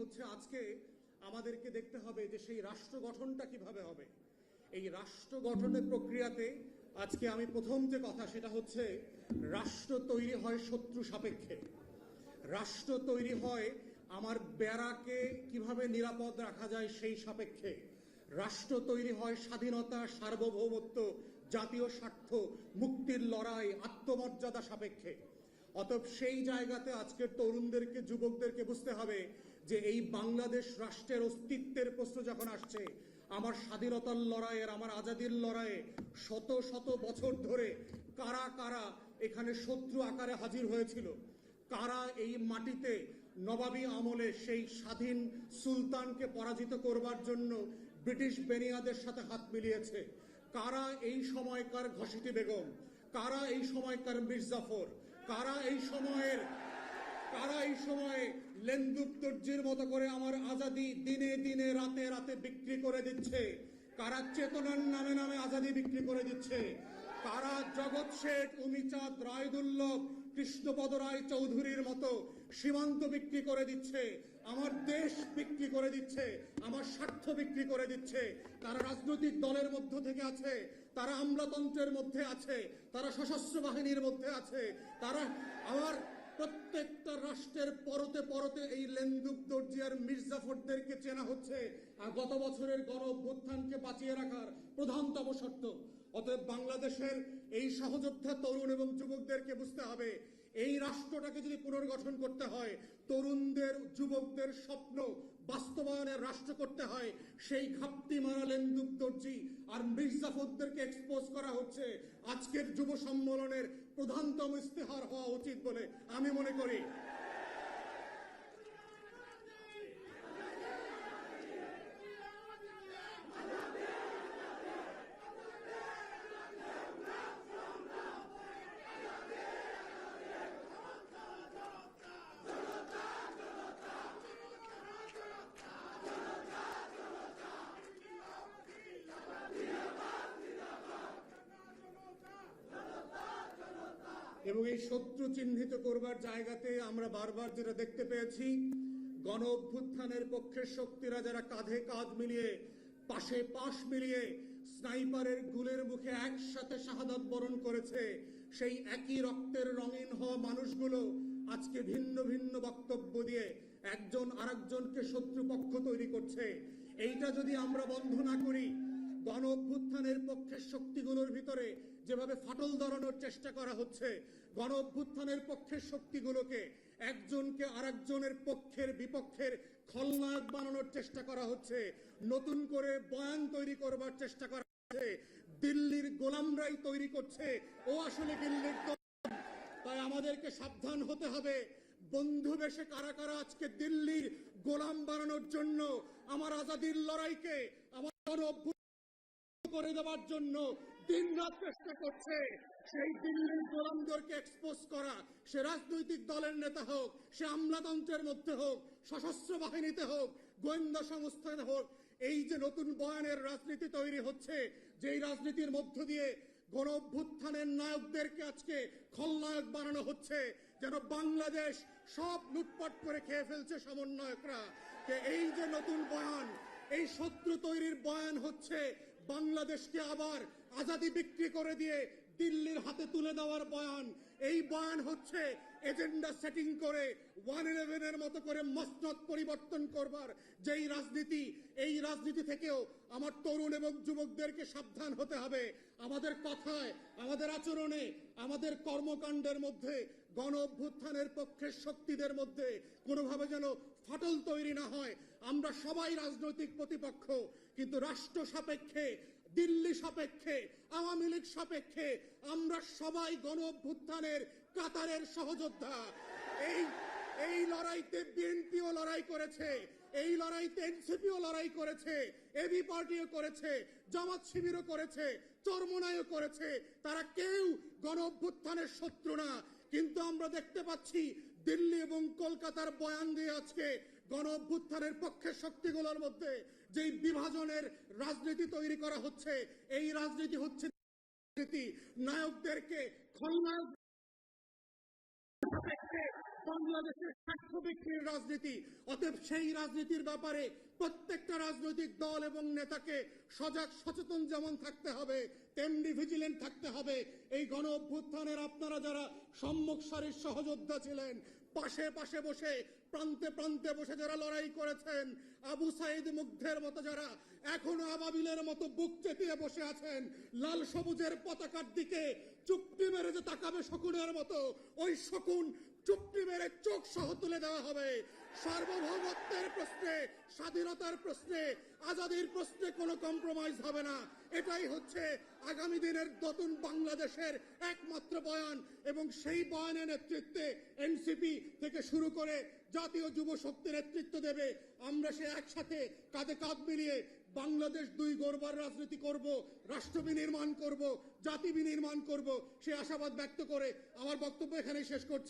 হচ্ছে আজকে আমাদেরকে দেখতে হবে যে সেই রাষ্ট্র গঠনটা কিভাবে হবে। এই রাষ্ট্র গঠনের প্রক্রিয়াতে আজকে আমি প্রথম যে কথা সেটা হচ্ছে রাষ্ট্র তৈরি হয় শত্রু সাপেক্ষে। রাষ্ট্র তৈরি হয় আমার বেড়াকে কিভাবে নিরাপদ রাখা যায় সেই সাপেক্ষে। রাষ্ট্র তৈরি হয় স্বাধীনতা, সার্বভৌমত্ব, জাতীয় স্বার্থ, মুক্তির লড়াই, আত্মমর্যাদা সাপেক্ষে। অতএব সেই জায়গাতে আজকের তরুণদেরকে, যুবকদেরকে বুঝতে হবে যে এই বাংলাদেশ রাষ্ট্রের অস্তিত্বের প্রশ্ন যখন আসছে, আমার স্বাধীনতার লড়াইয়ের, আমার আজাদির লড়াইয়ে শত শত বছর ধরে কারা কারা এখানে শত্রু আকারে হাজির হয়েছিল, কারা এই মাটিতে নবাবী আমলে সেই স্বাধীন সুলতানকে পরাজিত করবার জন্য ব্রিটিশ বেনিয়াদের সাথে হাত মিলিয়েছে, কারা এই সময়কার ঘসিটি বেগম, কারা এই সময়কার মির্জাফর, কারা এই সময়ে লেন্দুক দর্জির মতো করে আমার আজাদি দিনে দিনে রাতে রাতে বিক্রি করে দিচ্ছে, কারা চেতনার নামে নামে আজাদি বিক্রি করে দিচ্ছে, কারা জগৎ শেঠ, উমিচাঁদ, রায়দুল্লভ, কৃষ্ণপদ রায় চৌধুরীর মতো সীমান্ত বিক্রি করে দিচ্ছে, আমার দেশ বিক্রি করে দিচ্ছে, আমার স্বার্থ বিক্রি করে দিচ্ছে। তারা রাজনৈতিক দলের মধ্য থেকে আছে, তারা আমলাতন্ত্রের মধ্যে আছে, তারা সশস্ত্র বাহিনীর মধ্যে আছে, তারা আমার প্রত্যেকটা রাষ্ট্রের পরতে পরতে এই লেন্দুক দর্জি আর মির্জাফরদেরকে চেনা হচ্ছে আর গত বছরের গণ অভ্যুত্থানকে বাঁচিয়ে রাখার প্রধানতম শর্ত। অতএব বাংলাদেশের এই সহযোদ্ধা তরুণ এবং যুবকদেরকে বুঝতে হবে এই রাষ্ট্রটাকে যদি পুনর্গঠন করতে হয়, তরুণদের, যুবকদের স্বপ্ন বাস্তবায়নের রাষ্ট্র করতে হয়, সেই ঘাপটি মারা লেন্দুক দর্জি আর মির্জাফরদেরকে এক্সপোজ করা হচ্ছে আজকের যুব সম্মেলনের প্রধানতম ইস্তেহার হওয়া উচিত বলে আমি মনে করি। এবং এই শত্রু চিহ্নিত করবার জায়গাতে আমরা বারবার যেটা দেখতে পেয়েছি, গণ অভ্যুত্থানের পক্ষের শক্তিরা যারা কাঁধে কাঁধ মিলিয়ে, পাশে পাশ মিলিয়ে স্নাইপারের গুলের মুখে একসাথে শাহাদাত বরণ করেছে, সেই একই রক্তের রঙিন হওয়া মানুষগুলো আজকে ভিন্ন ভিন্ন বক্তব্য দিয়ে একজন আরেকজনকে শত্রুপক্ষ তৈরি করছে। এইটা যদি আমরা বন্ধ না করি, গণ অভ্যুত্থানের পক্ষের শক্তিগুলোর ভিতরে যেভাবে ফাটল ধরানোর চেষ্টা করা হচ্ছে, গণ অভ্যুত্থানের পক্ষের শক্তিগুলোকে একজনকে আরেকজনের পক্ষের বিপক্ষের খলনায়ক বানানোর চেষ্টা করা হচ্ছে, নতুন করে বয়ান তৈরি করবার চেষ্টা করা হচ্ছে, দিল্লির গোলামরাই তৈরি করছে ও আসলে দিল্লির। তাই আমাদেরকে সাবধান হতে হবে, বন্ধু বেশে কারা কারা আজকে দিল্লির গোলাম বানানোর জন্য আমার আজাদির লড়াইকে, আমার করে দেওয়ার জন্য দিন রাত চেষ্টা করছে। সেই দিল্লির গোলামদেরকে এক্সপোজ করা, সে রাজনৈতিক দলের নেতা হোক, সে আমলাতন্ত্রের মধ্যে হোক, সশস্ত্র বাহিনীতে হোক, গোয়েন্দা সংস্থানে হোক, এই যে নতুন বয়ানের রাজনীতি তৈরি হচ্ছে, যেই রাজনীতির মধ্য দিয়ে গণ অভ্যুত্থানের নায়কদেরকে আজকে খলনায়ক বানানো হচ্ছে, যেন বাংলাদেশ সব লুটপাট করে খেয়ে ফেলছে সমন্বয়করা। এই যে নতুন বয়ান, এই শত্রু তৈরির বয়ান হচ্ছে বাংলাদেশকে আবার আজাদি বিক্রি করে দিয়ে দিল্লির হাতে তুলে দেওয়ার বয়ান। এই বয়ান হচ্ছে এজেন্ডা সেটিং করে 111-এর মতো করে মসনদ পরিবর্তন করবার যেই রাজনীতি, এই রাজনীতি থেকেও আমার তরুণ এবং যুবকদেরকে সাবধান হতে হবে। আমাদের কথায়, আমাদের আচরণে, আমাদের কর্মকাণ্ডের মধ্যে গণ অভ্যুত্থানের পক্ষের শক্তিদের মধ্যে কোনোভাবে যেন ফাটল তৈরি না হয়। আমরা সবাই রাজনৈতিক প্রতিপক্ষ, কিন্তু রাষ্ট্র সাপেক্ষে, দিল্লি সাপেক্ষে, আওয়ামী লীগ সাপেক্ষে আমরা সবাই গণ অভ্যুত্থানের কাতারের সহযোদ্ধা। এই লড়াইতে বিএনপিও লড়াই করেছে, এই লড়াইতে এনসিপিও লড়াই করেছে, এবি পার্টিও করেছে, জামাত শিবিরও করেছে, চরমোনাইও করেছে। তারা কেউ গণ অভ্যুত্থানের শত্রু না। কিন্তু আমরা দেখতে পাচ্ছি দিল্লি এবং কলকাতার বয়ান দিয়ে আজকে গণ অভ্যুত্থানের পক্ষের শক্তিগুলোর মধ্যে যেই বিভাজনের রাজনীতি তৈরি করা হচ্ছে, এই রাজনীতি হচ্ছে নায়কদেরকে খলনায়ক বাংলাদেশের স্বার্থ বিক্রির রাজনীতি। অতএব সেই রাজনীতির ব্যাপারে প্রত্যেকটা রাজনৈতিক দল এবং নেতাকে সজাগ সচেতন যেমন থাকতে হবে, তেমনি ভিজিলেন্ট থাকতে হবে। এই গণ অভ্যুত্থানের আপনারা যারা সম্মুখ সারির সহযোদ্ধা ছিলেন, পাশে পাশে বসে, প্রান্তে প্রান্তে বসে যারা লড়াই করেছেন, আবু সাইদ মুগ্ধের মতো যারা এখনো আবাবিলের মতো বুক চেতিয়ে বসে আছেন, লাল সবুজের পতাকার দিকে চুপটি মেরে যে তাকাবে শকুনের মতো, ওই শকুন চুপটি মেরে চোখ সহ তুলে দেওয়া হবে। সার্বভৌমত্বের প্রশ্নে, স্বাধীনতার প্রশ্নে, আজাদির প্রশ্নে কোনো কম্প্রোমাইজ হবে না। এটাই হচ্ছে আগামী দিনের নতুন বাংলাদেশের একমাত্র বয়ান। এবং সেই বয়ানের নেতৃত্বে এনসিপি থেকে শুরু করে জাতীয় যুব শক্তি নেতৃত্ব দেবে। আমরা সে একসাথে কাঁধে কাঁধ মিলিয়ে বাংলাদেশ দুই গড়বার রাজনীতি করব, রাষ্ট্র বিনির্মাণ করব, জাতি বিনির্মাণ করব, সে আশাবাদ ব্যক্ত করে আমার বক্তব্য এখানেই শেষ করছি।